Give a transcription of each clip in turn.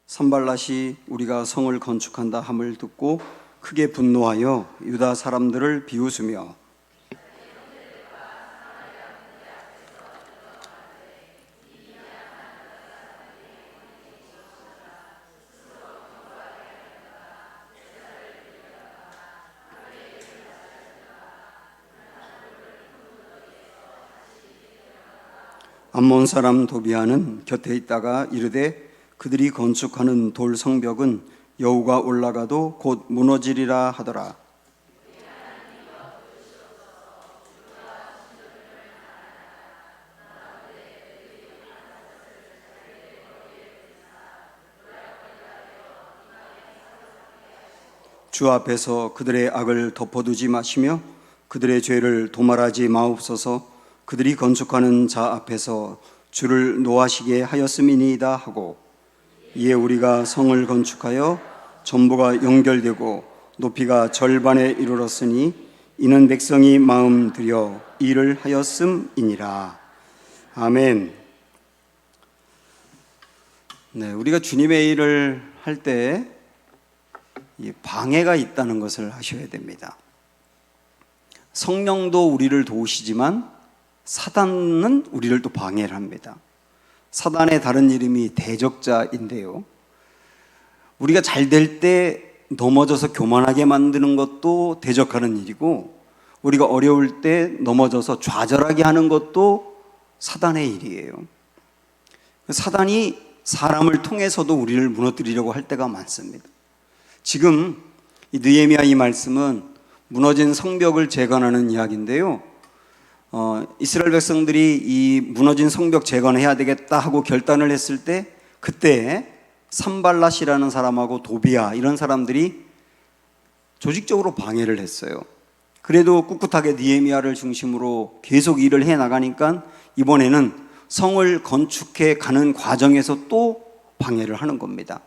산발랏이 우리가 성을 건축한다 함을 듣고 크게 분노하여 유다 사람들을 비웃으며 암몬 사람 도비아는 곁에 있다가 이르되 그들이 건축하는 돌 성벽은 여우가 올라가도 곧 무너지리라 하더라. 주 앞에서 그들의 악을 덮어두지 마시며 그들의 죄를 도말하지 마옵소서. 그들이 건축하는 자 앞에서 주를 노하시게 하였음이니이다 하고, 이에 우리가 성을 건축하여 전부가 연결되고 높이가 절반에 이르렀으니 이는 백성이 마음 들여 일을 하였음이니라. 아멘. 네, 우리가 주님의 일을 할 때 방해가 있다는 것을 아셔야 됩니다. 성령도 우리를 도우시지만 사단은 우리를 또 방해를 합니다. 사단의 다른 이름이 대적자인데요, 우리가 잘 될 때 넘어져서 교만하게 만드는 것도 대적하는 일이고, 우리가 어려울 때 넘어져서 좌절하게 하는 것도 사단의 일이에요. 사단이 사람을 통해서도 우리를 무너뜨리려고 할 때가 많습니다. 지금 이 느헤미야 이 말씀은 무너진 성벽을 재건하는 이야기인데요, 이스라엘 백성들이 이 무너진 성벽 재건해야 되겠다 하고 결단을 했을 때, 그때 산발랏이라는 사람하고 도비아 이런 사람들이 조직적으로 방해를 했어요. 그래도 꿋꿋하게 느헤미야를 중심으로 계속 일을 해 나가니까 이번에는 성을 건축해 가는 과정에서 또 방해를 하는 겁니다.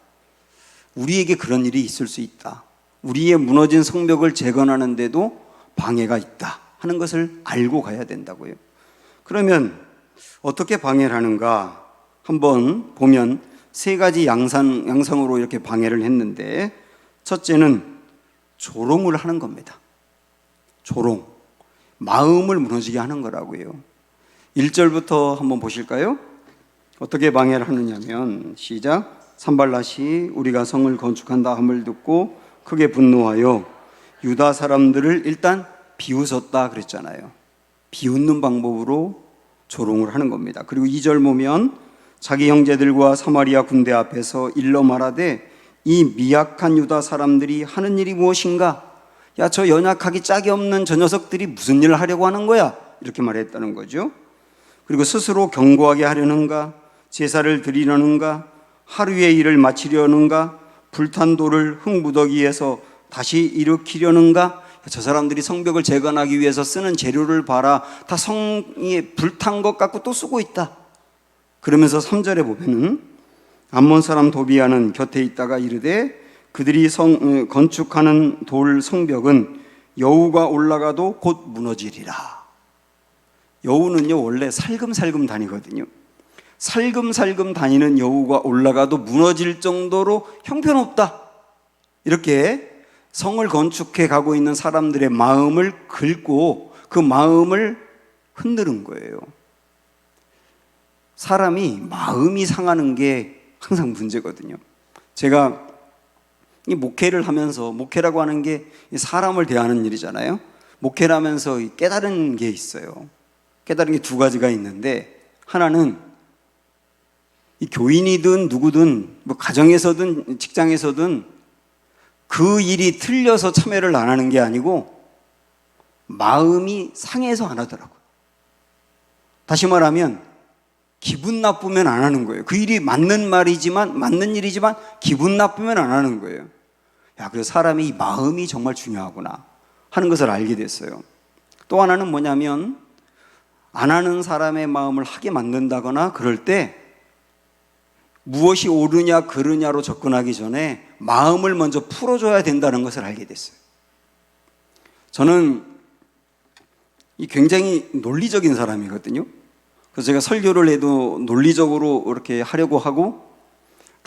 우리에게 그런 일이 있을 수 있다, 우리의 무너진 성벽을 재건하는데도 방해가 있다 하는 것을 알고 가야 된다고요. 그러면 어떻게 방해를 하는가 한번 보면 세 가지 양상으로 이렇게 방해를 했는데, 첫째는 조롱을 하는 겁니다. 조롱, 마음을 무너지게 하는 거라고요. 1절부터 한번 보실까요? 어떻게 방해를 하느냐면, 시작. 산발랏이 우리가 성을 건축한다 함을 듣고 크게 분노하여 유다 사람들을 일단 비웃었다 그랬잖아요. 비웃는 방법으로 조롱을 하는 겁니다. 그리고 2절 보면 자기 형제들과 사마리아 군대 앞에서 일러 말하되 이 미약한 유다 사람들이 하는 일이 무엇인가? 야, 저 연약하기 짝이 없는 저 녀석들이 무슨 일을 하려고 하는 거야? 이렇게 말했다는 거죠. 그리고 스스로 견고하게 하려는가? 제사를 드리려는가? 하루의 일을 마치려는가? 불탄 돌을 흙무더기에서 다시 일으키려는가? 저 사람들이 성벽을 재건하기 위해서 쓰는 재료를 봐라, 다 성에 불탄 것 같고 또 쓰고 있다. 그러면서 3절에 보면은 암몬 사람 도비아는 곁에 있다가 이르되 그들이 건축하는 돌 성벽은 여우가 올라가도 곧 무너지리라. 여우는요 원래 살금살금 다니거든요. 살금살금 다니는 여우가 올라가도 무너질 정도로 형편없다, 이렇게 성을 건축해 가고 있는 사람들의 마음을 긁고 그 마음을 흔드는 거예요. 사람이 마음이 상하는 게 항상 문제거든요. 제가 이 목회를 하면서, 목회라고 하는 게 사람을 대하는 일이잖아요. 목회를 하면서 깨달은 게 있어요. 깨달은 게 두 가지가 있는데, 하나는 이 교인이든 누구든 뭐 가정에서든 직장에서든 그 일이 틀려서 참여를 안 하는 게 아니고 마음이 상해서 안 하더라고요. 다시 말하면 기분 나쁘면 안 하는 거예요. 그 일이 맞는 말이지만, 맞는 일이지만 기분 나쁘면 안 하는 거예요. 야, 그래서 사람이 마음이 정말 중요하구나 하는 것을 알게 됐어요. 또 하나는 뭐냐면, 안 하는 사람의 마음을 하게 만든다거나 그럴 때 무엇이 옳으냐 그르냐로 접근하기 전에 마음을 먼저 풀어줘야 된다는 것을 알게 됐어요. 저는 굉장히 논리적인 사람이거든요. 그래서 제가 설교를 해도 논리적으로 이렇게 하려고 하고,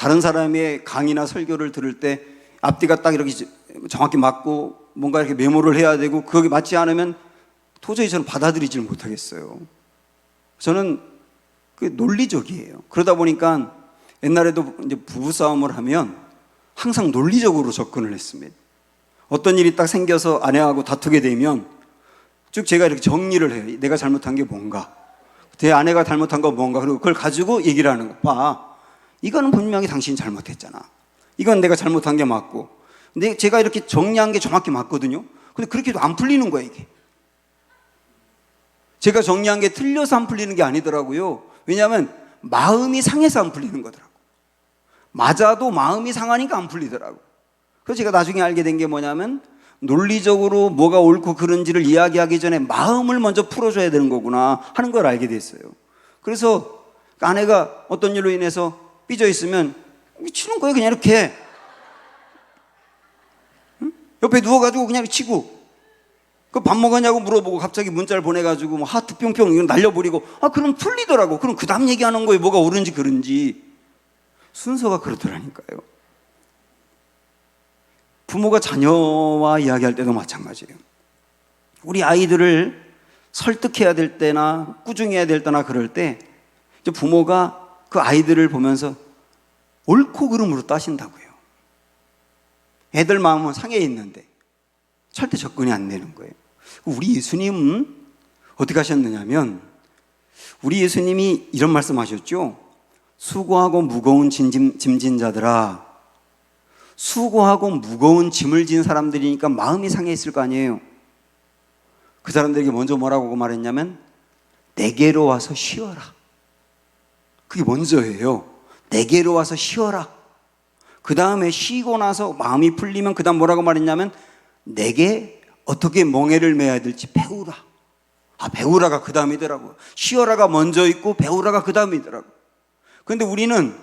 다른 사람의 강의나 설교를 들을 때 앞뒤가 딱 이렇게 정확히 맞고 뭔가 이렇게 메모를 해야 되고 그게 맞지 않으면 도저히 저는 받아들이질 못하겠어요. 저는 그 논리적이에요. 그러다 보니까 옛날에도 이제 부부싸움을 하면 항상 논리적으로 접근을 했습니다. 어떤 일이 딱 생겨서 아내하고 다투게 되면 쭉 제가 이렇게 정리를 해요. 내가 잘못한 게 뭔가, 제 아내가 잘못한 거 뭔가, 그리고 그걸 가지고 얘기를 하는 거. 봐, 이거는 분명히 당신이 잘못했잖아. 이건 내가 잘못한 게 맞고. 근데 제가 이렇게 정리한 게 정확히 맞거든요. 근데 그렇게도 안 풀리는 거야, 이게. 제가 정리한 게 틀려서 안 풀리는 게 아니더라고요. 왜냐하면 마음이 상해서 안 풀리는 거더라고. 맞아도 마음이 상하니까 안 풀리더라고. 그래서 제가 나중에 알게 된 게 뭐냐면 논리적으로 뭐가 옳고 그른지를 이야기하기 전에 마음을 먼저 풀어줘야 되는 거구나 하는 걸 알게 됐어요. 그래서 아내가 어떤 일로 인해서 삐져 있으면 치는 거예요. 그냥 이렇게 옆에 누워가지고 그냥 치고, 그 밥 먹었냐고 물어보고 갑자기 문자를 보내가지고 뭐 하트 뿅뿅 이건 날려버리고, 그럼 풀리더라고. 그럼 그 다음 얘기하는 거예요. 뭐가 옳은지 그른지. 순서가 그렇더라니까요. 부모가 자녀와 이야기할 때도 마찬가지예요. 우리 아이들을 설득해야 될 때나 꾸중해야 될 때나 그럴 때 이제 부모가 그 아이들을 보면서 옳고 그름으로 따신다고요. 애들 마음은 상해 있는데 절대 접근이 안 되는 거예요. 우리 예수님은 어떻게 하셨느냐면, 우리 예수님이 이런 말씀 하셨죠. 수고하고 무거운 짐진 자들아. 수고하고 무거운 짐을 진 사람들이니까 마음이 상해 있을 거 아니에요. 그 사람들에게 먼저 뭐라고 말했냐면 내게로 와서 쉬어라. 그게 먼저예요. 내게로 와서 쉬어라. 그 다음에 쉬고 나서 마음이 풀리면 그 다음 뭐라고 말했냐면 내게 어떻게 멍에를 매야 될지 배우라. 배우라가 그 다음이더라고요. 쉬어라가 먼저 있고 배우라가 그 다음이더라고요. 그런데 우리는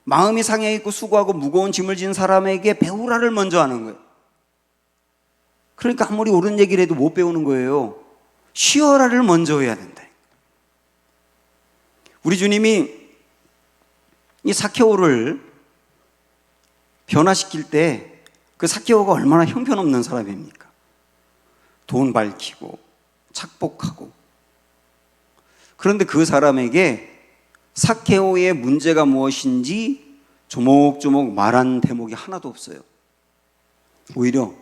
마음이 상해 있고 수고하고 무거운 짐을 진 사람에게 배우라를 먼저 하는 거예요. 그러니까 아무리 옳은 얘기를 해도 못 배우는 거예요. 쉬어라를 먼저 해야 된다. 우리 주님이 이 삭개오를 변화시킬 때 그 삭개오가 얼마나 형편없는 사람입니까? 돈 밝히고 착복하고. 그런데 그 사람에게 삭개오의 문제가 무엇인지 조목조목 말한 대목이 하나도 없어요. 오히려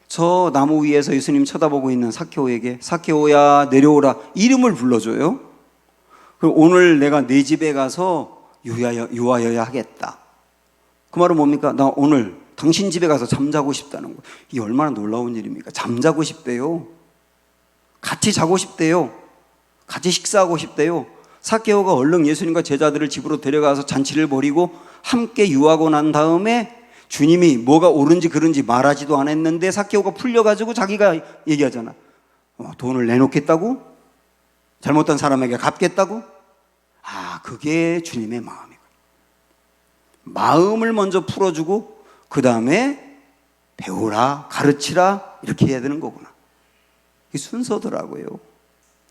저 나무 위에서 예수님 쳐다보고 있는 삭개오에게 삭개오야 내려오라 이름을 불러줘요. 그리고 오늘 내가 네 집에 가서 유하여야 하겠다. 그 말은 뭡니까? 나 오늘 당신 집에 가서 잠자고 싶다는 거예요. 이게 얼마나 놀라운 일입니까? 잠자고 싶대요. 같이 자고 싶대요. 같이 식사하고 싶대요. 삭개오가 얼른 예수님과 제자들을 집으로 데려가서 잔치를 벌이고 함께 유하고 난 다음에 주님이 뭐가 옳은지 그른지 말하지도 않았는데 삭개오가 풀려가지고 자기가 얘기하잖아. 돈을 내놓겠다고? 잘못한 사람에게 갚겠다고? 그게 주님의 마음이고. 마음을 먼저 풀어주고 그 다음에 배우라, 가르치라 이렇게 해야 되는 거구나. 이게 순서더라고요.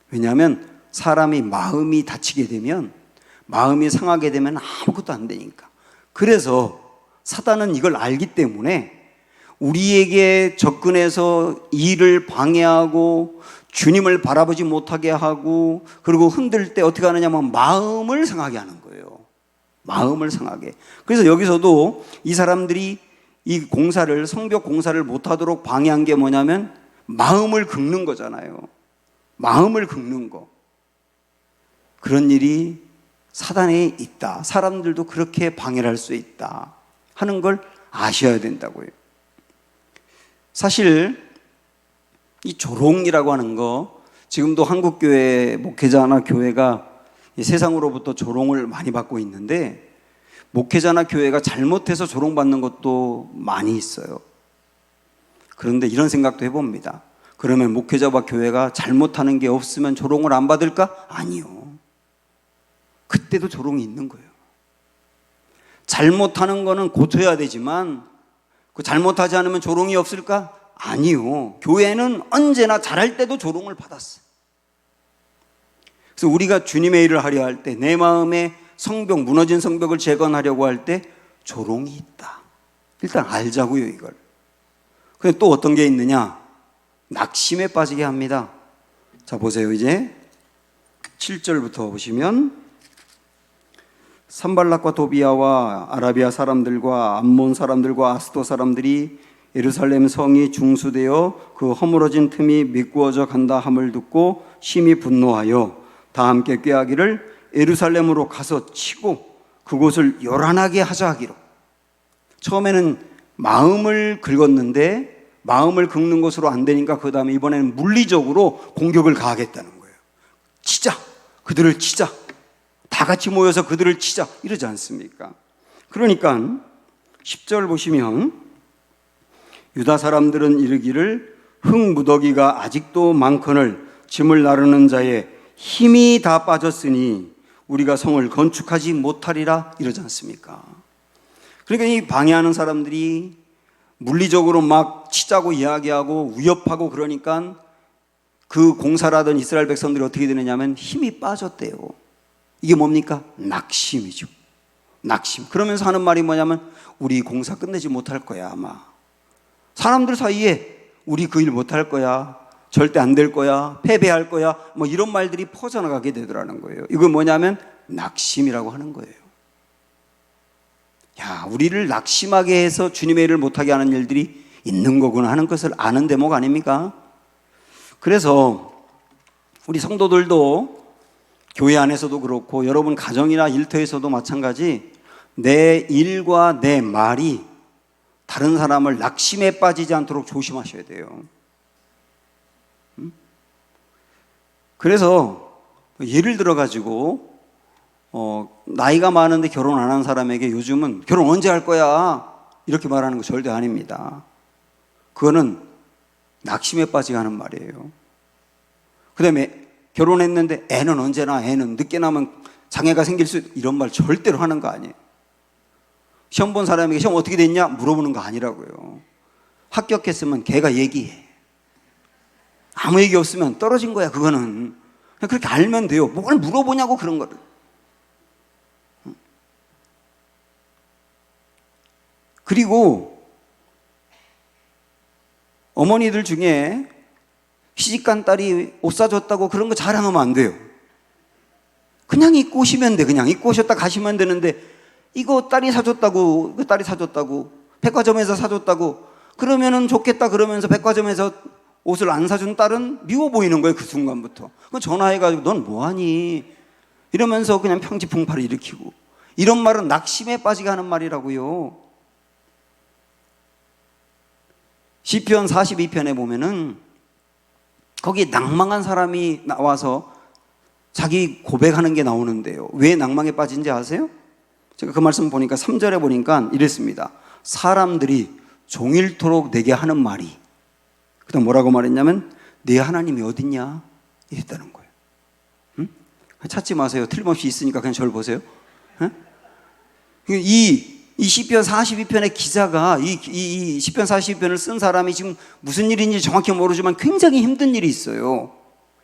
왜냐하면 사람이 마음이 다치게 되면, 마음이 상하게 되면 아무것도 안 되니까. 그래서 사단은 이걸 알기 때문에 우리에게 접근해서 일을 방해하고 주님을 바라보지 못하게 하고, 그리고 흔들 때 어떻게 하느냐면 마음을 상하게 하는 거예요. 마음을 상하게. 그래서 여기서도 이 사람들이 이 공사를, 성벽 공사를 못하도록 방해한 게 뭐냐면 마음을 긁는 거잖아요. 마음을 긁는 거. 그런 일이 사단에 있다. 사람들도 그렇게 방해를 할 수 있다 하는 걸 아셔야 된다고요. 사실 이 조롱이라고 하는 거, 지금도 한국교회 목회자나 교회가 세상으로부터 조롱을 많이 받고 있는데, 목회자나 교회가 잘못해서 조롱받는 것도 많이 있어요. 그런데 이런 생각도 해봅니다. 그러면 목회자와 교회가 잘못하는 게 없으면 조롱을 안 받을까? 아니요. 그때도 조롱이 있는 거예요. 잘못하는 거는 고쳐야 되지만 그 잘못하지 않으면 조롱이 없을까? 아니요. 교회는 언제나 잘할 때도 조롱을 받았어요. 그래서 우리가 주님의 일을 하려 할 때 내 마음에 성벽, 무너진 성벽을 재건하려고 할 때 조롱이 있다. 일단 알자고요, 이걸. 근데 또 어떤 게 있느냐? 낙심에 빠지게 합니다. 자, 보세요. 이제 7절부터 보시면 산발락과 도비아와 아라비아 사람들과 암몬 사람들과 아스도 사람들이 예루살렘 성이 중수되어 그 허물어진 틈이 메꾸어져 간다 함을 듣고 심히 분노하여 다 함께 꾀하기를 예루살렘으로 가서 치고 그곳을 요란하게 하자 하기로. 처음에는 마음을 긁었는데 마음을 긁는 것으로 안 되니까 그 다음에 이번에는 물리적으로 공격을 가하겠다는 거예요. 치자, 그들을 치자, 다 같이 모여서 그들을 치자, 이러지 않습니까? 그러니까 10절 보시면 유다 사람들은 이르기를 흙무더기가 아직도 많거늘 짐을 나르는 자의 힘이 다 빠졌으니 우리가 성을 건축하지 못하리라, 이러지 않습니까? 그러니까 이 방해하는 사람들이 물리적으로 막 치자고 이야기하고 위협하고 그러니까 그 공사를 하던 이스라엘 백성들이 어떻게 되느냐면 힘이 빠졌대요. 이게 뭡니까? 낙심이죠. 낙심. 그러면서 하는 말이 뭐냐면 우리 공사 끝내지 못할 거야 아마. 사람들 사이에 우리 그 일 못할 거야, 절대 안 될 거야, 패배할 거야, 뭐 이런 말들이 퍼져나가게 되더라는 거예요. 이건 뭐냐면 낙심이라고 하는 거예요. 야, 우리를 낙심하게 해서 주님의 일을 못하게 하는 일들이 있는 거구나 하는 것을 아는 대목 아닙니까? 그래서 우리 성도들도 교회 안에서도 그렇고 여러분 가정이나 일터에서도 마찬가지, 내 일과 내 말이 다른 사람을 낙심에 빠지지 않도록 조심하셔야 돼요. 그래서 예를 들어 가지고 나이가 많은데 결혼 안 한 사람에게 요즘은 결혼 언제 할 거야? 이렇게 말하는 거 절대 아닙니다. 그거는 낙심에 빠지게 하는 말이에요. 그 다음에 결혼했는데 애는 언제나, 애는 늦게 나면 장애가 생길 수, 이런 말 절대로 하는 거 아니에요. 시험 본 사람에게 시험 어떻게 됐냐? 물어보는 거 아니라고요. 합격했으면 걔가 얘기해. 아무 얘기 없으면 떨어진 거야, 그거는. 그냥 그렇게 알면 돼요. 뭘 물어보냐고, 그런 거를. 그리고 어머니들 중에 시집간 딸이 옷 사줬다고 그런 거 자랑하면 안 돼요. 그냥 입고 오시면 돼. 그냥 입고 오셨다 가시면 되는데, 이거 딸이 사줬다고, 그 딸이 사줬다고, 백화점에서 사줬다고, 그러면은 좋겠다 그러면서 백화점에서 옷을 안 사준 딸은 미워 보이는 거예요, 그 순간부터. 그 전화해가지고 넌 뭐하니? 이러면서 그냥 평지풍파를 일으키고. 이런 말은 낙심에 빠지게 하는 말이라고요. 시편 42편에 보면은 거기 낭망한 사람이 나와서 자기 고백하는 게 나오는데요. 왜 낭망에 빠진지 아세요? 제가 그 말씀 보니까 3절에 보니까 이랬습니다. 사람들이 종일토록 내게 하는 말이, 그 다음 뭐라고 말했냐면 내 하나님이 어딨냐? 이랬다는 거예요. 응? 찾지 마세요. 틀림없이 있으니까 그냥 저를 보세요. 응? 이 시편 42편의 기자가 이 시편 42편을 쓴 사람이 지금 무슨 일인지 정확히 모르지만 굉장히 힘든 일이 있어요.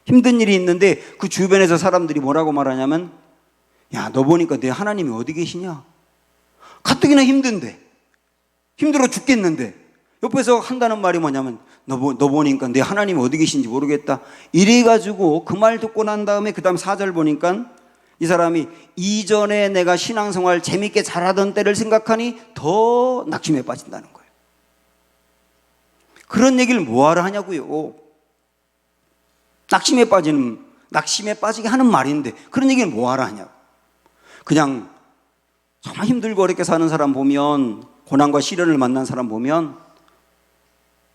힘든 일이 있는데 그 주변에서 사람들이 뭐라고 말하냐면, 야, 너 보니까 내 하나님이 어디 계시냐? 가뜩이나 힘든데, 힘들어 죽겠는데 옆에서 한다는 말이 뭐냐면 너 보니까 내 하나님이 어디 계신지 모르겠다. 이래가지고 그 말 듣고 난 다음에 그 다음 4절 보니까 이 사람이 이전에 내가 신앙생활 재밌게 잘하던 때를 생각하니 더 낙심에 빠진다는 거예요. 그런 얘기를 뭐하러 하냐고요. 낙심에 빠지게 하는 말인데 그런 얘기를 뭐하러 하냐고. 그냥 정말 힘들고 어렵게 사는 사람 보면, 고난과 시련을 만난 사람 보면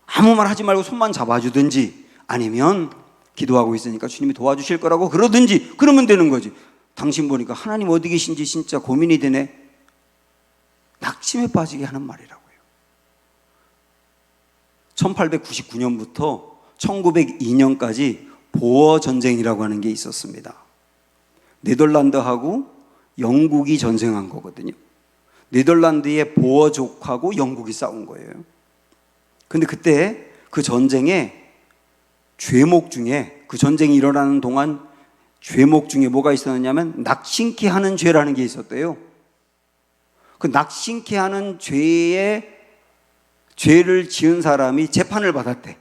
아무 말 하지 말고 손만 잡아주든지, 아니면 기도하고 있으니까 주님이 도와주실 거라고 그러든지, 그러면 되는 거지. 당신 보니까 하나님 어디 계신지 진짜 고민이 되네. 낙심에 빠지게 하는 말이라고요. 1899년부터 1902년까지 보어 전쟁이라고 하는 게 있었습니다. 네덜란드하고 영국이 전쟁한 거거든요. 네덜란드의 보어족하고 영국이 싸운 거예요. 근데 그때 그 전쟁의 죄목 중에, 그 전쟁이 일어나는 동안 죄목 중에 뭐가 있었냐면 낙심케 하는 죄라는 게 있었대요. 그 낙심케 하는 죄를 지은 사람이 재판을 받았대.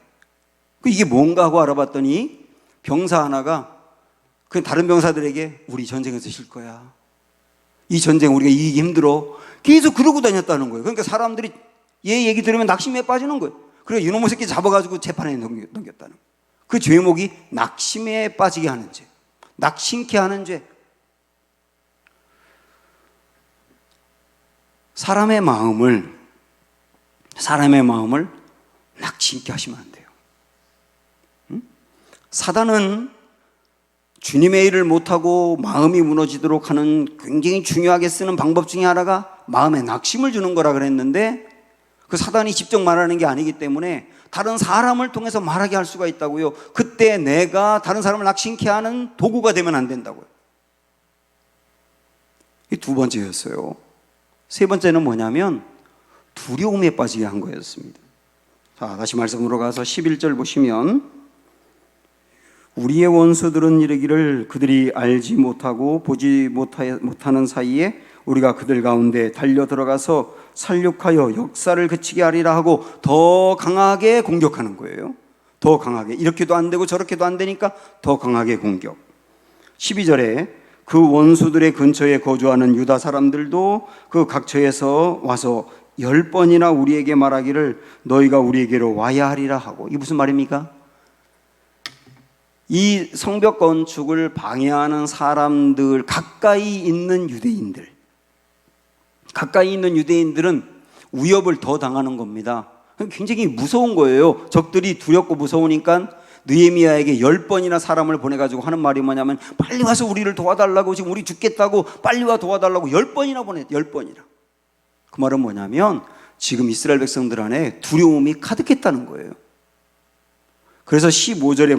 이게 뭔가 하고 알아봤더니 병사 하나가 그 다른 병사들에게 우리 전쟁에서 질 거야. 이 전쟁 우리가 이기기 힘들어. 계속 그러고 다녔다는 거예요. 그러니까 사람들이 얘 얘기 들으면 낙심에 빠지는 거예요. 그래서 이놈의 새끼 잡아가지고 재판에 넘겼다는 거예요. 그 죄목이 낙심에 빠지게 하는 죄. 낙심케 하는 죄. 사람의 마음을 낙심케 하시면 안 돼요. 사단은 주님의 일을 못하고 마음이 무너지도록 하는 굉장히 중요하게 쓰는 방법 중에 하나가 마음에 낙심을 주는 거라 그랬는데, 그 사단이 직접 말하는 게 아니기 때문에 다른 사람을 통해서 말하게 할 수가 있다고요. 그때 내가 다른 사람을 낙심케 하는 도구가 되면 안 된다고요. 이 두 번째였어요. 세 번째는 뭐냐면 두려움에 빠지게 한 거였습니다. 자, 다시 말씀으로 가서 11절 보시면, 우리의 원수들은 이르기를 그들이 알지 못하고 보지 못하는 사이에 우리가 그들 가운데 달려 들어가서 살육하여 역사를 그치게 하리라 하고 더 강하게 공격하는 거예요. 더 강하게. 이렇게도 안 되고 저렇게도 안 되니까 더 강하게 공격. 12절에 그 원수들의 근처에 거주하는 유다 사람들도 그 각처에서 와서 10번이나 우리에게 말하기를 너희가 우리에게로 와야 하리라 하고. 이게 무슨 말입니까? 이 성벽 건축을 방해하는 사람들, 가까이 있는 유대인들은 위협을 더 당하는 겁니다. 굉장히 무서운 거예요. 적들이 두렵고 무서우니까 느헤미야에게 10번이나 사람을 보내가지고 하는 말이 뭐냐면, 빨리 와서 우리를 도와달라고, 지금 우리 죽겠다고 빨리 와 도와달라고 10번이나 보내. 10번이나. 그 말은 뭐냐면 지금 이스라엘 백성들 안에 두려움이 가득했다는 거예요. 그래서 14절에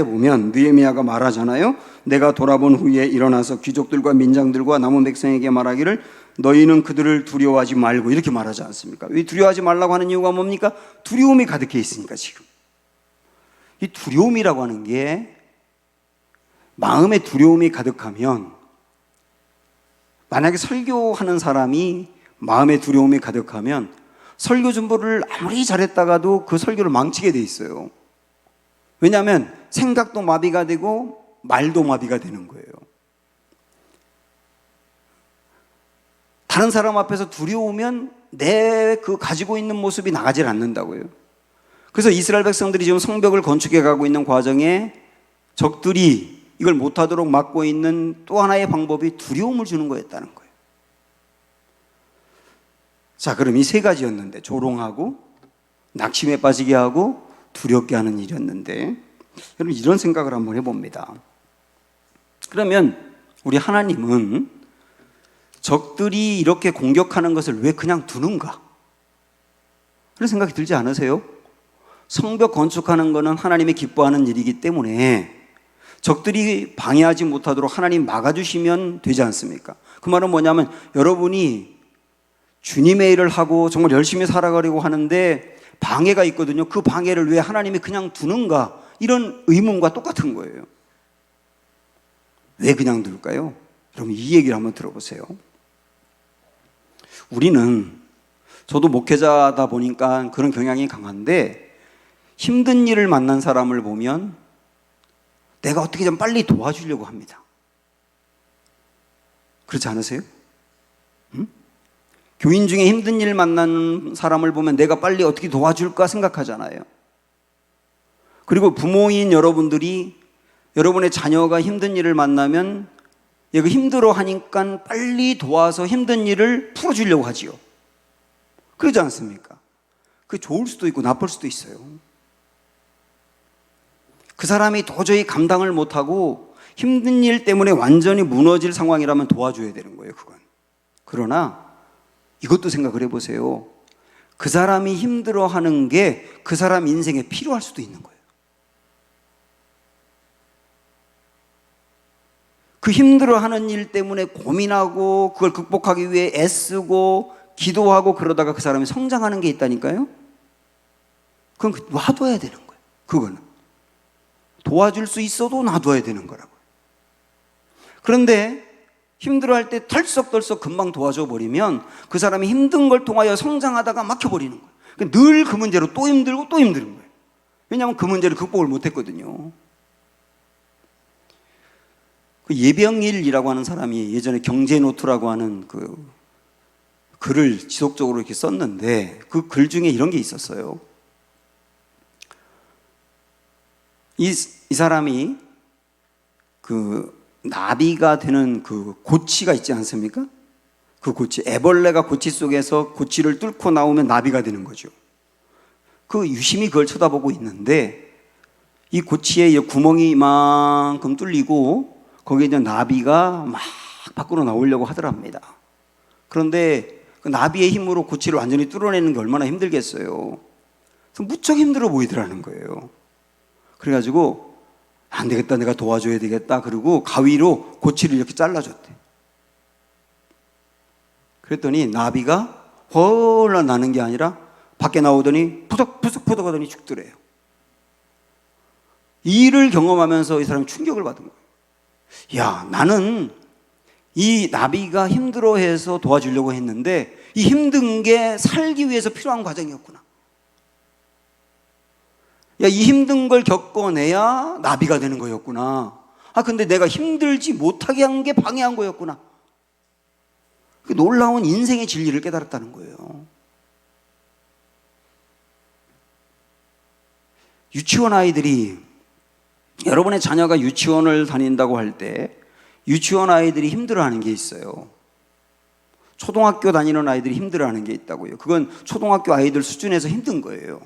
보면 느헤미야가 말하잖아요. 내가 돌아본 후에 일어나서 귀족들과 민장들과 남은 백성에게 말하기를 너희는 그들을 두려워하지 말고, 이렇게 말하지 않습니까? 왜 두려워하지 말라고 하는 이유가 뭡니까? 두려움이 가득해 있으니까. 지금 이 두려움이라고 하는 게, 마음에 두려움이 가득하면, 만약에 설교하는 사람이 마음에 두려움이 가득하면 설교 준비를 아무리 잘했다가도 그 설교를 망치게 돼 있어요. 왜냐하면 생각도 마비가 되고 말도 마비가 되는 거예요. 다른 사람 앞에서 두려우면 내 그 가지고 있는 모습이 나가질 않는다고요. 그래서 이스라엘 백성들이 지금 성벽을 건축해 가고 있는 과정에 적들이 이걸 못하도록 막고 있는 또 하나의 방법이 두려움을 주는 거였다는 거예요. 자, 그럼 이 세 가지였는데, 조롱하고 낙심에 빠지게 하고 두렵게 하는 일이었는데, 여러분 이런 생각을 한번 해봅니다. 그러면 우리 하나님은 적들이 이렇게 공격하는 것을 왜 그냥 두는가? 그런 생각이 들지 않으세요? 성벽 건축하는 것은 하나님이 기뻐하는 일이기 때문에 적들이 방해하지 못하도록 하나님 막아주시면 되지 않습니까? 그 말은 뭐냐면, 여러분이 주님의 일을 하고 정말 열심히 살아가려고 하는데 방해가 있거든요. 그 방해를 왜 하나님이 그냥 두는가? 이런 의문과 똑같은 거예요. 왜 그냥 둘까요? 여러분 이 얘기를 한번 들어보세요. 우리는, 저도 목회자다 보니까 그런 경향이 강한데, 힘든 일을 만난 사람을 보면 내가 어떻게 좀 빨리 도와주려고 합니다. 그렇지 않으세요? 교인 중에 힘든 일 만난 사람을 보면 내가 빨리 어떻게 도와줄까 생각하잖아요. 그리고 부모인 여러분들이 여러분의 자녀가 힘든 일을 만나면 얘가 힘들어 하니까 빨리 도와서 힘든 일을 풀어주려고 하지요. 그러지 않습니까? 그게 좋을 수도 있고 나쁠 수도 있어요. 그 사람이 도저히 감당을 못하고 힘든 일 때문에 완전히 무너질 상황이라면 도와줘야 되는 거예요, 그건. 그러나 이것도 생각을 해보세요. 그 사람이 힘들어하는 게 그 사람 인생에 필요할 수도 있는 거예요. 그 힘들어하는 일 때문에 고민하고 그걸 극복하기 위해 애쓰고 기도하고 그러다가 그 사람이 성장하는 게 있다니까요. 그건 놔둬야 되는 거예요, 그거는. 도와줄 수 있어도 놔둬야 되는 거라고요. 그런데 힘들어할 때 털썩털썩 금방 도와줘 버리면 그 사람이 힘든 걸 통하여 성장하다가 막혀버리는 거예요. 그러니까 늘 그 문제로 또 힘들고 또 힘든 거예요. 왜냐하면 그 문제를 극복을 못했거든요. 그 예병일이라고 하는 사람이 예전에 경제노트라고 하는 그 글을 지속적으로 이렇게 썼는데 그 글 중에 이런 게 있었어요. 이 사람이 그 나비가 되는 그 고치가 있지 않습니까? 그 고치, 애벌레가 고치 속에서 고치를 뚫고 나오면 나비가 되는 거죠. 그 유심히 그걸 쳐다보고 있는데 이 고치에 구멍이 이만큼 뚫리고 거기에 이제 나비가 막 밖으로 나오려고 하더랍니다. 그런데 그 나비의 힘으로 고치를 완전히 뚫어내는 게 얼마나 힘들겠어요. 그래서 무척 힘들어 보이더라는 거예요. 그래가지고 안 되겠다, 내가 도와줘야 되겠다. 그리고 가위로 고치를 이렇게 잘라줬대. 그랬더니 나비가 헐렁 나는 게 아니라 밖에 나오더니 푸석푸석 하더니 죽더래요. 이 일을 경험하면서 이 사람이 충격을 받은 거예요. 야, 나는 이 나비가 힘들어해서 도와주려고 했는데 이 힘든 게 살기 위해서 필요한 과정이었구나. 야, 이 힘든 걸 겪어내야 나비가 되는 거였구나. 아, 근데 내가 힘들지 못하게 한 게 방해한 거였구나. 그 놀라운 인생의 진리를 깨달았다는 거예요. 유치원 아이들이, 여러분의 자녀가 유치원을 다닌다고 할 때 유치원 아이들이 힘들어하는 게 있어요. 초등학교 다니는 아이들이 힘들어하는 게 있다고요. 그건 초등학교 아이들 수준에서 힘든 거예요.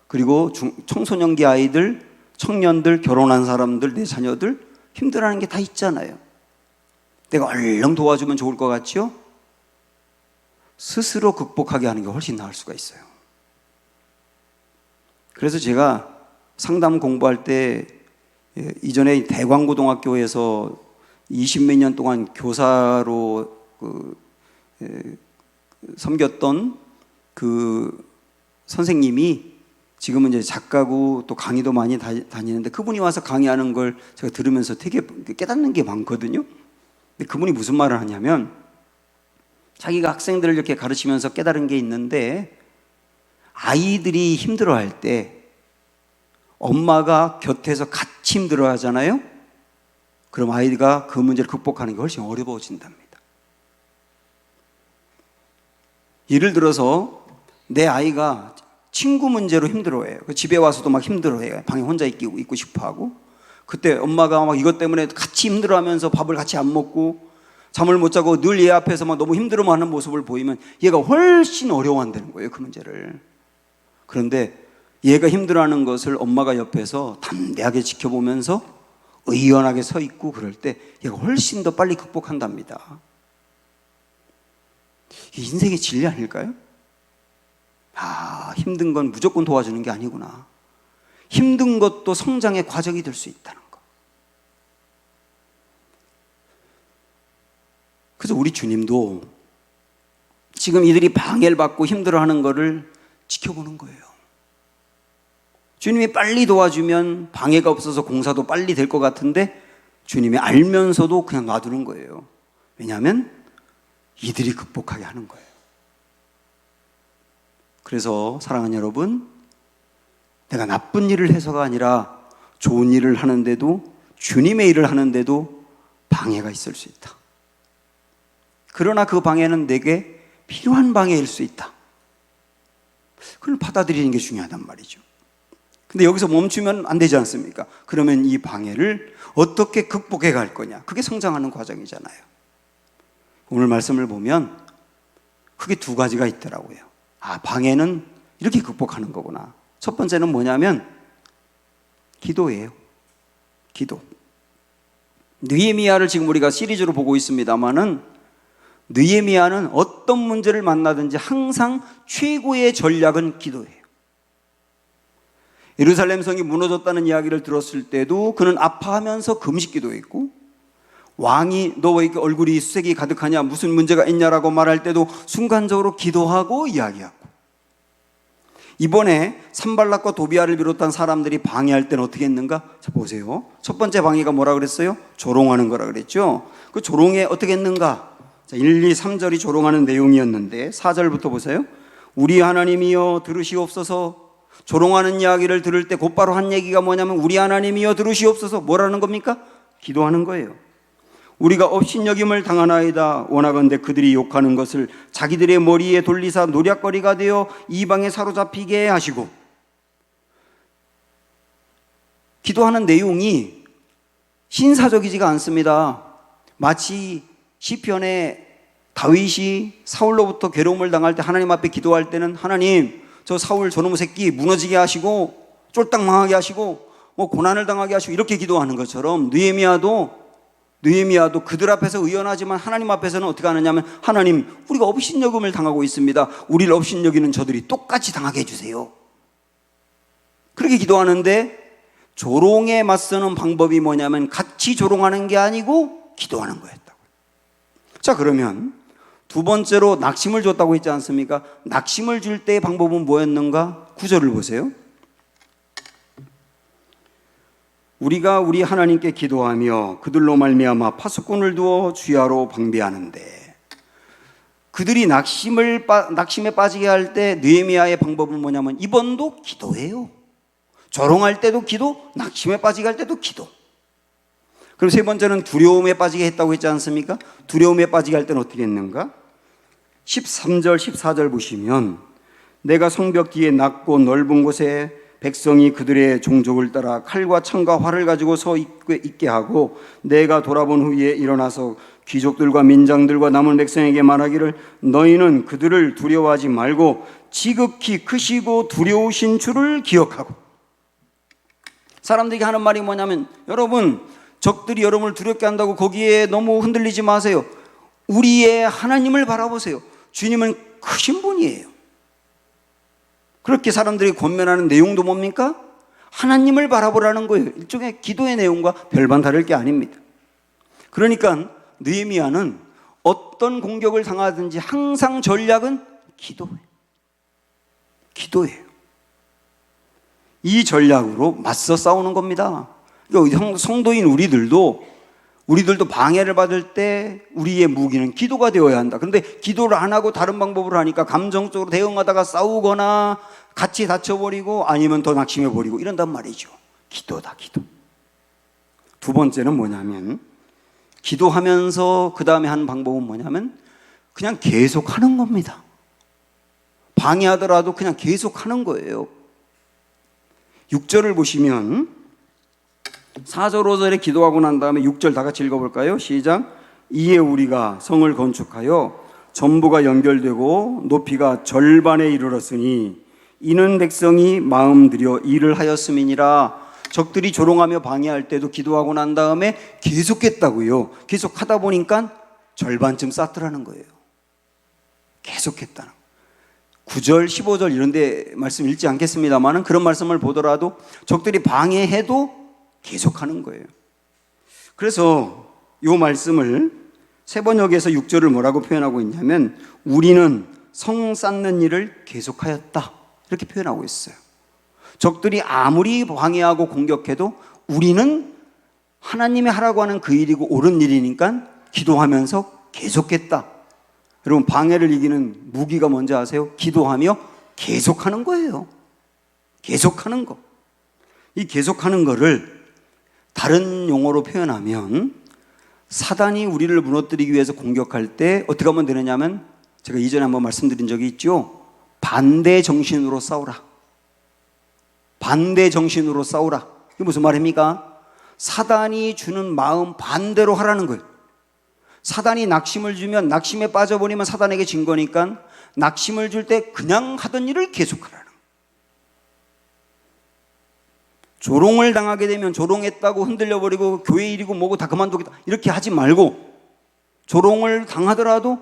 그리고 청소년기 아이들, 청년들, 결혼한 사람들, 내 자녀들 힘들어하는 게 다 있잖아요. 내가 얼른 도와주면 좋을 것 같죠? 스스로 극복하게 하는 게 훨씬 나을 수가 있어요. 그래서 제가 상담 공부할 때 이전에 대광고등학교에서 20몇 년 동안 교사로 섬겼던 그 선생님이 지금은 이제 작가고 또 강의도 많이 다니는데 그분이 와서 강의하는 걸 제가 들으면서 되게 깨닫는 게 많거든요. 근데 그분이 무슨 말을 하냐면 자기가 학생들을 이렇게 가르치면서 깨달은 게 있는데 아이들이 힘들어할 때 엄마가 곁에서 같이 힘들어 하잖아요. 그럼 아이가 그 문제를 극복하는 게 훨씬 어려워진답니다. 예를 들어서 내 아이가 친구 문제로 힘들어해요. 집에 와서도 막 힘들어해요. 방에 혼자 있고 싶어하고. 그때 엄마가 막 이것 때문에 같이 힘들어하면서 밥을 같이 안 먹고 잠을 못 자고 늘 얘 앞에서 막 너무 힘들어하는 모습을 보이면 얘가 훨씬 어려워한다는 거예요, 그 문제를. 그런데 얘가 힘들어하는 것을 엄마가 옆에서 담대하게 지켜보면서 의연하게 서 있고 그럴 때 얘가 훨씬 더 빨리 극복한답니다. 이게 인생의 진리 아닐까요? 아, 힘든 건 무조건 도와주는 게 아니구나. 힘든 것도 성장의 과정이 될 수 있다는 거. 그래서 우리 주님도 지금 이들이 방해를 받고 힘들어하는 거를 지켜보는 거예요. 주님이 빨리 도와주면 방해가 없어서 공사도 빨리 될 것 같은데 주님이 알면서도 그냥 놔두는 거예요. 왜냐하면 이들이 극복하게 하는 거예요. 그래서 사랑하는 여러분, 내가 나쁜 일을 해서가 아니라 좋은 일을 하는데도, 주님의 일을 하는데도 방해가 있을 수 있다. 그러나 그 방해는 내게 필요한 방해일 수 있다. 그걸 받아들이는 게 중요하단 말이죠. 근데 여기서 멈추면 안 되지 않습니까? 그러면 이 방해를 어떻게 극복해 갈 거냐? 그게 성장하는 과정이잖아요. 오늘 말씀을 보면 크게 두 가지가 있더라고요. 아, 방해는 이렇게 극복하는 거구나. 첫 번째는 뭐냐면 기도예요. 기도. 느헤미야를 지금 우리가 시리즈로 보고 있습니다만은 느헤미야는 어떤 문제를 만나든지 항상 최고의 전략은 기도예요. 예루살렘 성이 무너졌다는 이야기를 들었을 때도 그는 아파하면서 금식 기도했고, 왕이 너 왜 이렇게 얼굴이 수색이 가득하냐, 무슨 문제가 있냐라고 말할 때도 순간적으로 기도하고 이야기하고, 이번에 산발락과 도비아를 비롯한 사람들이 방해할 때는 어떻게 했는가? 자, 보세요. 첫 번째 방해가 뭐라 그랬어요? 조롱하는 거라 그랬죠. 그 조롱에 어떻게 했는가? 자, 1, 2, 3절이 조롱하는 내용이었는데 4절부터 보세요. 우리 하나님이여 들으시옵소서. 조롱하는 이야기를 들을 때 곧바로 한 얘기가 뭐냐면 우리 하나님이여 들으시옵소서. 뭐라는 겁니까? 기도하는 거예요. 우리가 업신여김을 당하나이다. 원하건대 그들이 욕하는 것을 자기들의 머리에 돌리사 노략거리가 되어 이방에 사로잡히게 하시고. 기도하는 내용이 신사적이지가 않습니다. 마치 시편에 다윗이 사울로부터 괴로움을 당할 때 하나님 앞에 기도할 때는 하나님 저 사울 저놈의 새끼 무너지게 하시고 쫄딱 망하게 하시고 뭐 고난을 당하게 하시고 이렇게 기도하는 것처럼 느헤미야도 그들 앞에서 의연하지만 하나님 앞에서는 어떻게 하느냐면 하나님 우리가 업신여김을 당하고 있습니다. 우리를 업신여기는 저들이 똑같이 당하게 해주세요. 그렇게 기도하는데 조롱에 맞서는 방법이 뭐냐면 같이 조롱하는 게 아니고 기도하는 거였다고. 자, 그러면 두 번째로 낙심을 줬다고 했지 않습니까? 낙심을 줄 때의 방법은 뭐였는가? 9절을 보세요. 우리가 우리 하나님께 기도하며 그들로 말미암아 파수꾼을 두어 주야로 방비하는데, 그들이 낙심에 빠지게 할 때 느헤미야의 방법은 뭐냐면 이번도 기도예요. 조롱할 때도 기도, 낙심에 빠지게 할 때도 기도. 그럼 세 번째는 두려움에 빠지게 했다고 했지 않습니까? 두려움에 빠지게 할 때는 어떻게 했는가? 13절 14절 보시면 내가 성벽 뒤에 낮고 넓은 곳에 백성이 그들의 종족을 따라 칼과 창과 활을 가지고 서 있게 하고 내가 돌아본 후에 일어나서 귀족들과 민장들과 남은 백성에게 말하기를 너희는 그들을 두려워하지 말고 지극히 크시고 두려우신 줄을 기억하고. 사람들이 하는 말이 뭐냐면 여러분 적들이 여러분을 두렵게 한다고 거기에 너무 흔들리지 마세요. 우리의 하나님을 바라보세요. 주님은 크신 분이에요. 그렇게 사람들이 권면하는 내용도 뭡니까? 하나님을 바라보라는 거예요. 일종의 기도의 내용과 별반 다를 게 아닙니다. 그러니까 느헤미야는 어떤 공격을 당하든지 항상 전략은 기도예요. 기도예요. 이 전략으로 맞서 싸우는 겁니다. 성도인 우리들도 방해를 받을 때 우리의 무기는 기도가 되어야 한다. 그런데 기도를 안 하고 다른 방법으로 하니까 감정적으로 대응하다가 싸우거나 같이 다쳐버리고 아니면 더 낙심해버리고 이런단 말이죠. 기도다, 기도. 두 번째는 뭐냐면 기도하면서 그 다음에 하는 방법은 뭐냐면 그냥 계속 하는 겁니다. 방해하더라도 그냥 계속 하는 거예요. 6절을 보시면 4절 5절에 기도하고 난 다음에 6절 다 같이 읽어볼까요? 시작. 이에 우리가 성을 건축하여 전부가 연결되고 높이가 절반에 이르렀으니 이는 백성이 마음 들여 일을 하였음이니라. 적들이 조롱하며 방해할 때도 기도하고 난 다음에 계속했다고요. 계속하다 보니까 절반쯤 쌓더라는 거예요. 계속했다는 거예요. 9절 15절 이런 데 말씀 읽지 않겠습니다만 그런 말씀을 보더라도 적들이 방해해도 계속하는 거예요. 그래서 이 말씀을 세번역에서 6절을 뭐라고 표현하고 있냐면 우리는 성 쌓는 일을 계속하였다 이렇게 표현하고 있어요. 적들이 아무리 방해하고 공격해도 우리는 하나님이 하라고 하는 그 일이고 옳은 일이니까 기도하면서 계속했다. 여러분 방해를 이기는 무기가 뭔지 아세요? 기도하며 계속하는 거예요. 계속하는 거. 이 계속하는 거를 다른 용어로 표현하면 사단이 우리를 무너뜨리기 위해서 공격할 때 어떻게 하면 되느냐면 제가 이전에 한번 말씀드린 적이 있죠. 반대 정신으로 싸우라. 반대 정신으로 싸우라. 이게 무슨 말입니까? 사단이 주는 마음 반대로 하라는 거예요. 사단이 낙심을 주면 낙심에 빠져버리면 사단에게 진 거니까 낙심을 줄 때 그냥 하던 일을 계속하라는 거예요. 조롱을 당하게 되면 조롱했다고 흔들려버리고 교회 일이고 뭐고 다 그만두겠다 이렇게 하지 말고 조롱을 당하더라도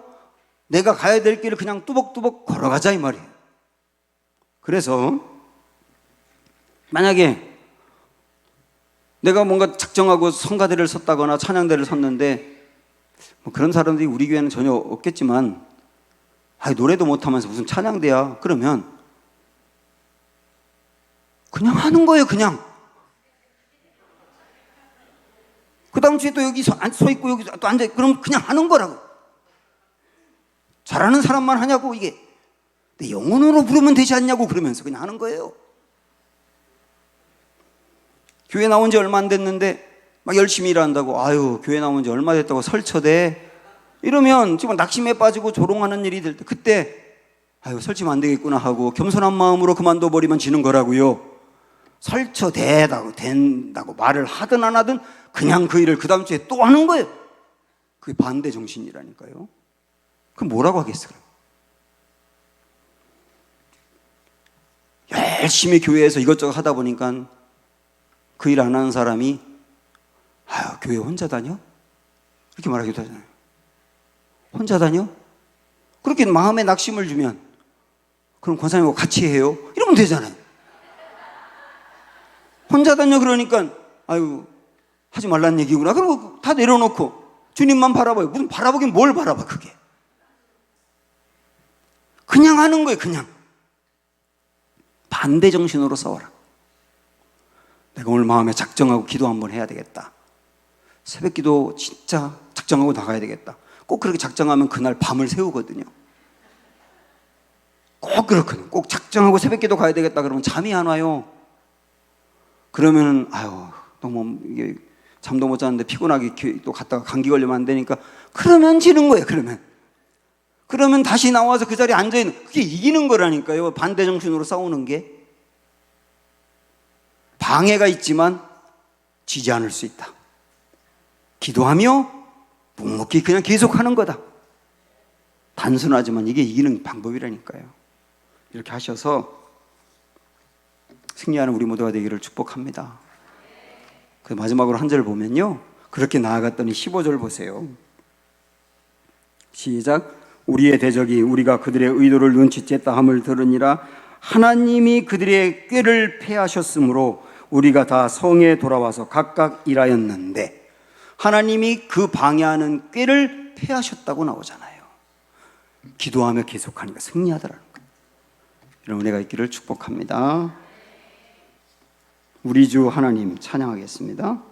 내가 가야 될 길을 그냥 뚜벅뚜벅 걸어가자 이 말이에요. 그래서 만약에 내가 뭔가 작정하고 성가대를 섰다거나 찬양대를 섰는데 뭐 그런 사람들이 우리 교회는 전혀 없겠지만 노래도 못하면서 무슨 찬양대야 그러면 그냥 하는 거예요, 그냥. 그 다음 주에 또 여기 서 있고 여기 또 앉아 있고 그럼 그냥 하는 거라고. 잘하는 사람만 하냐고 이게. 근데 영혼으로 부르면 되지 않냐고 그러면서 그냥 하는 거예요. 교회 나온 지 얼마 안 됐는데 막 열심히 일한다고 아유 교회 나온 지 얼마 됐다고 설쳐대 이러면 지금 낙심에 빠지고 조롱하는 일이 될 때 그때 아유 설치면 안 되겠구나 하고 겸손한 마음으로 그만둬 버리면 지는 거라고요. 설쳐대다고 된다고 말을 하든 안 하든 그냥 그 일을 그 다음 주에 또 하는 거예요. 그게 반대 정신이라니까요. 그럼 뭐라고 하겠어요? 열심히 교회에서 이것저것 하다 보니까 그 일 안 하는 사람이 아유 교회 혼자 다녀? 이렇게 말하기도 하잖아요. 혼자 다녀? 그렇게 마음에 낙심을 주면 그럼 권사님하고 같이 해요? 이러면 되잖아요. 혼자 다녀 그러니까 아유 하지 말란 얘기구나. 그리고 다 내려놓고 주님만 바라봐요. 무슨 바라보긴 뭘 바라봐 그게. 그냥 하는 거예요. 그냥. 반대 정신으로 싸워라. 내가 오늘 마음에 작정하고 기도 한번 해야 되겠다. 새벽 기도 진짜 작정하고 나가야 되겠다. 꼭 그렇게 작정하면 그날 밤을 새우거든요. 꼭 그렇거든요. 꼭 작정하고 새벽 기도 가야 되겠다 그러면 잠이 안 와요. 그러면은 아유 너무 이게 잠도 못 자는데 피곤하게 또 갔다가 감기 걸리면 안 되니까 그러면 지는 거예요. 그러면 다시 나와서 그 자리에 앉아있는 그게 이기는 거라니까요. 반대 정신으로 싸우는 게 방해가 있지만 지지 않을 수 있다. 기도하며 묵묵히 그냥 계속하는 거다. 단순하지만 이게 이기는 방법이라니까요. 이렇게 하셔서 승리하는 우리 모두가 되기를 축복합니다. 그 마지막으로 한 절 보면요. 그렇게 나아갔더니 15절 보세요. 시작. 우리의 대적이 우리가 그들의 의도를 눈치챘다 함을 들으니라. 하나님이 그들의 꾀를 패하셨으므로 우리가 다 성에 돌아와서 각각 일하였는데 하나님이 그 방해하는 꾀를 패하셨다고 나오잖아요. 기도하며 계속하니까 승리하더라는 거예요. 이런 은혜가 있기를 축복합니다. 우리 주 하나님 찬양하겠습니다.